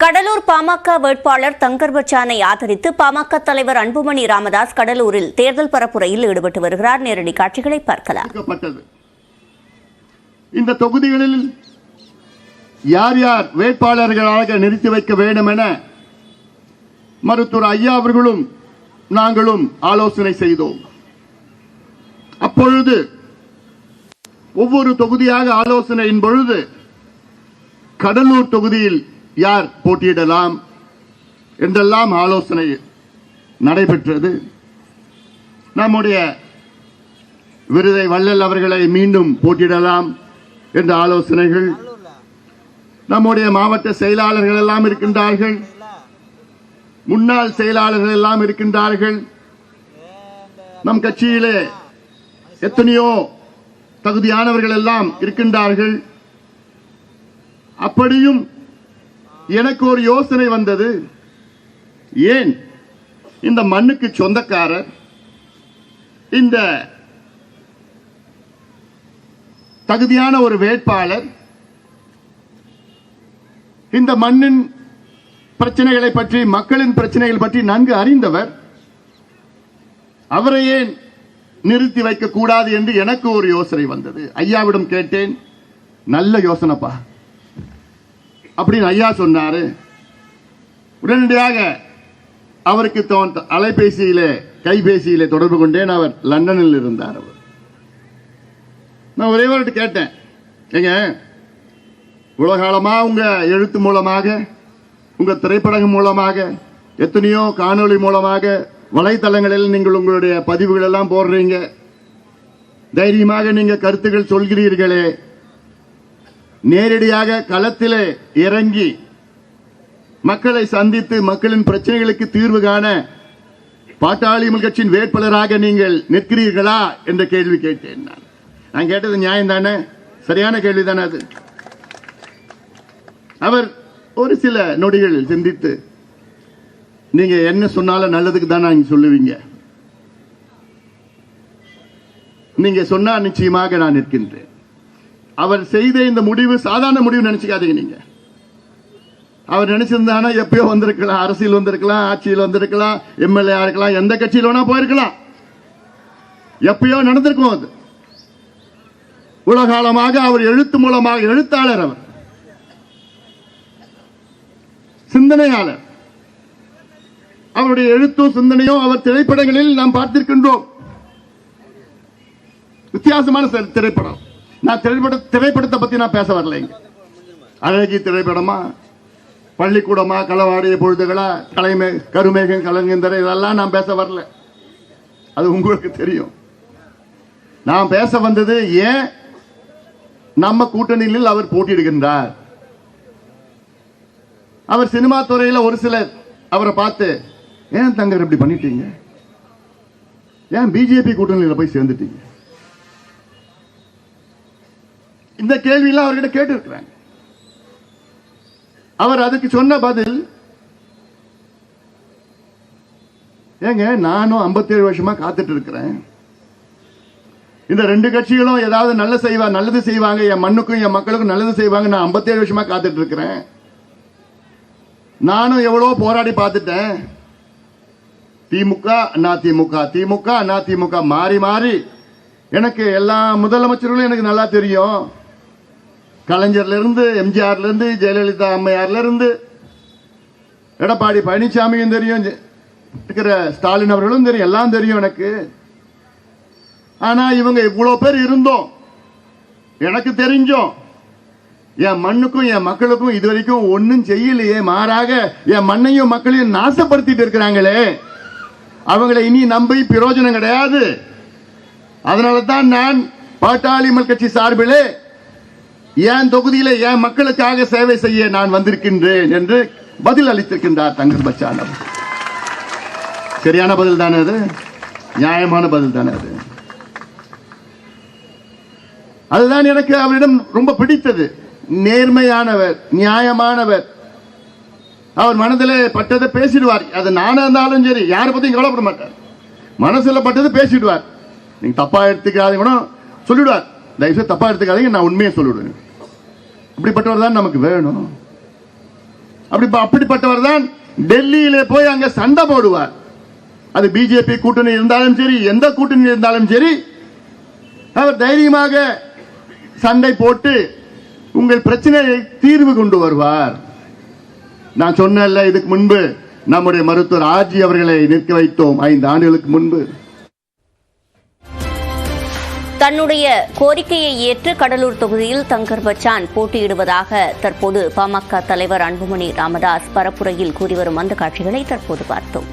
கடலூர் பாமக வேட்பாளர் தங்கர் பச்சானை ஆதரித்து பாமக தலைவர் அன்புமணி ராமதாஸ் கடலூரில் தேர்தல் பரப்புரையில் ஈடுபட்டு வருகிறார். நேரடி காட்சிகளை பார்க்கலாம். இந்த தொகுதிகளில் யார் யார் வேட்பாளர்களாக நிறுத்தி வைக்க வேண்டும் என மருத்துவர் ஐயா அவர்களும் நாங்களும் ஆலோசனை செய்தோம். அப்பொழுது ஒவ்வொரு தொகுதியாக ஆலோசனையின் பொழுது கடலூர் தொகுதியில் யார் போட்டியிடலாம் என்றெல்லாம் ஆலோசனை நடைபெற்றது. நம்முடைய விருதை வள்ளல் அவர்களை மீண்டும் போட்டியிடலாம் என்ற ஆலோசனைகள். நம்முடைய மாவட்ட செயலாளர்கள் எல்லாம் இருக்கின்றார்கள், முன்னாள் செயலாளர்கள் எல்லாம் இருக்கின்றார்கள். நம் கட்சியிலே எத்தனையோ தகுதியானவர்கள் எல்லாம் இருக்கின்றார்கள். அப்படியும் எனக்கு ஒரு யோசனை வந்தது. ஏன் இந்த மண்ணுக்கு சொந்தக்காரர், இந்த தகுதியான ஒரு வேட்பாளர், இந்த மண்ணின் பிரச்சனைகளை பற்றி, மக்களின் பிரச்சனைகள் பற்றி நன்கு அறிந்தவர், அவரை ஏன் நிறுத்தி வைக்க கூடாது என்று எனக்கு ஒரு யோசனை வந்தது. ஐயாவிடம் கேட்டேன், நல்ல யோசனைப்பா அப்படின்னு ஐயா சொன்னாரு. உடனடியாக அவருக்கு அலைபேசியிலே கைபேசியிலே தொடர்பு கொண்டேன். அவர் லண்டனில் இருந்தார். அவர் நான் ஒரே ஒரு கேட்டேன், ஏங்க உலகாலமா உங்க எழுத்து மூலமாக, உங்க திரைப்படம் மூலமாக, எத்தனையோ காணொளி மூலமாக, வலைத்தளங்களில் நீங்கள் உங்களுடைய பதிவுகள் எல்லாம் போடுறீங்க, தைரியமாக நீங்க கருத்துக்கள் சொல்கிறீர்களே, நேரடியாக களத்திலே இறங்கி மக்களை சந்தித்து மக்களின் பிரச்சனைகளுக்கு தீர்வு காண பாட்டாளி கட்சியின் வேட்பாளராக நீங்கள் நிற்கிறீர்களா என்ற கேள்வி கேட்டேன். நான் கேட்டது நியாயம் தானே, சரியான கேள்வி தானே அது. அவர் ஒரு சில நொடிகளில் சிந்தித்து, நீங்க என்ன சொன்னாலும் நல்லதுக்கு தான் நீங்க சொல்லுவீங்க, நீங்க சொன்னா நிச்சயமாக நான் நிற்கின்றேன். அவர் செய்த இந்த முடிவு சாதாரண முடிவு நினைச்சுக்காதீங்க. நீங்க அவர் நினைச்சிருந்தானா எப்பயோ வந்திருக்கலாம், அரசியல் வந்திருக்கலாம், ஆட்சியில் வந்திருக்கலாம், எம்எல்ஏ இருக்கலாம், எந்த கட்சியில் வேணா போயிருக்கலாம், எப்பயோ நடந்திருக்கும். அது உலகாலமாக அவர் எழுத்து மூலமாக, எழுத்தாளர், அவர் சிந்தனையாளர், அவருடைய எழுத்தும் சிந்தனையும் அவர் திரைப்படங்களில் நாம் பார்த்திருக்கின்றோம். வித்தியாசமான திரைப்படம். நான் திரைப்படத்தை பத்தி நான் பேச வரல. அழகி திரைப்படமா, பள்ளிக்கூடமா, களவாடிய பொழுதுகளா, கருமேகம் கலங்கந்தர, இதெல்லாம் நான் பேச வரல. அது உங்களுக்கு தெரியும். நான் பேச வந்தது ஏன் நம்ம கூட்டணியில் அவர் போட்டியிடுகின்றார். அவர் சினிமா துறையில் ஒரு சிலர் அவரை பார்த்து, ஏன் தங்கர் இப்படி பண்ணிட்டீங்க, ஏன் பிஜேபி கூட்டணியில் போய் சேர்ந்துட்டீங்க, இந்த கேள்வியெல்லாம் அவர்கிட்ட கேட்டு இருக்கிறாங்க. அவர் அதுக்கு சொன்ன பதில், ஏங்க நானும் 57 வருஷமா காத்துட்டு இருக்கிறேன், இந்த ரெண்டு கட்சிகளும் ஏதாவது நல்லது செய்வாங்க, என் மண்ணுக்கும் என் மக்களுக்கும் நல்லது செய்வாங்க, நான் 57 வருஷமா காத்துட்டு இருக்கிறேன். நானும் எவ்வளவு போராடி பார்த்துட்டேன். திமுக அதிமுக, திமுக அதிமுக மாறி மாறி, எனக்கு எல்லா முதலமைச்சர்களும் எனக்கு நல்லா தெரியும். கலைஞர்ல இருந்து, எம்ஜிஆர்ல இருந்து, ஜெயலலிதா அம்மையார்ல இருந்து, எடப்பாடி பழனிசாமியும் தெரியும், இருக்கிற ஸ்டாலின் அவர்களும் தெரியும், எல்லாம் தெரியும் எனக்கு. ஆனா இவங்க இவ்வளவு பேர் இருந்தோம், எனக்கு தெரிஞ்சோம், என் மண்ணுக்கும் என் மக்களுக்கும் இதுவரைக்கும் ஒன்னும் செய்யலையே, மாறாக என் மண்ணையும் மக்களையும் நாசப்படுத்திட்டு இருக்கிறாங்களே, அவங்களை இனி நம்பி பிரயோஜனம் கிடையாது. அதனால தான் நான் பாட்டாளி கட்சி சார்பிலே என் தொகுதியில என் மக்களுக்காக சேவை செய்ய நான் வந்திருக்கின்றேன் என்று பதில் அளித்திருக்கின்றார் தங்கர் பச்சான். சரியான பதில் தானே அது, நியாயமான பதில் தானே அது. அதுதான் எனக்கு அவரிடம் ரொம்ப பிடித்தது. நேர்மையானவர், நியாயமானவர். அவர் மனதிலே பட்டதை பேசிடுவார். அது நானா இருந்தாலும் சரி, யாரை பத்தியும் கவலைப்பட மாட்டார். மனசுல பட்டது பேசிடுவார். நீங்க தப்பா எடுத்துக்காதீங்க சொல்லிடுவார். தயவுசெய்து தப்பா எடுத்துக்காதீங்க, நான் உண்மையை சொல்லிடுவேன். அப்படிப்பட்டவர் தான் நமக்கு வேணும். அப்படிப்பட்டவர் தான் டெல்லியிலே போய் அங்க சண்டை போடுவார். அது பிஜேபி கூட்டணி இருந்தாலும் சரி, எந்த கூட்டணி இருந்தாலும் சரி, அவர் தைரியமாக சண்டை போட்டு உங்கள் பிரச்சனையை தீர்வு கொண்டு வருவார். நான் சொன்னேன்ல, இதுக்கு முன்பு நம்முடைய மருத்துவர் ஆர்ஜி அவர்களை நிற்க வைத்தோம் 5 ஆண்டுகளுக்கு முன்பு. தன்னுடைய கோரிக்கையை ஏற்று கடலூர் தொகுதியில் தங்கர் பச்சான் போட்டியிடுவதாக தற்போது பாமக தலைவர் அன்புமணி ராமதாஸ் பரப்புரையில் கூறி வரும் அந்த காட்சிகளை தற்போது பார்த்தோம்.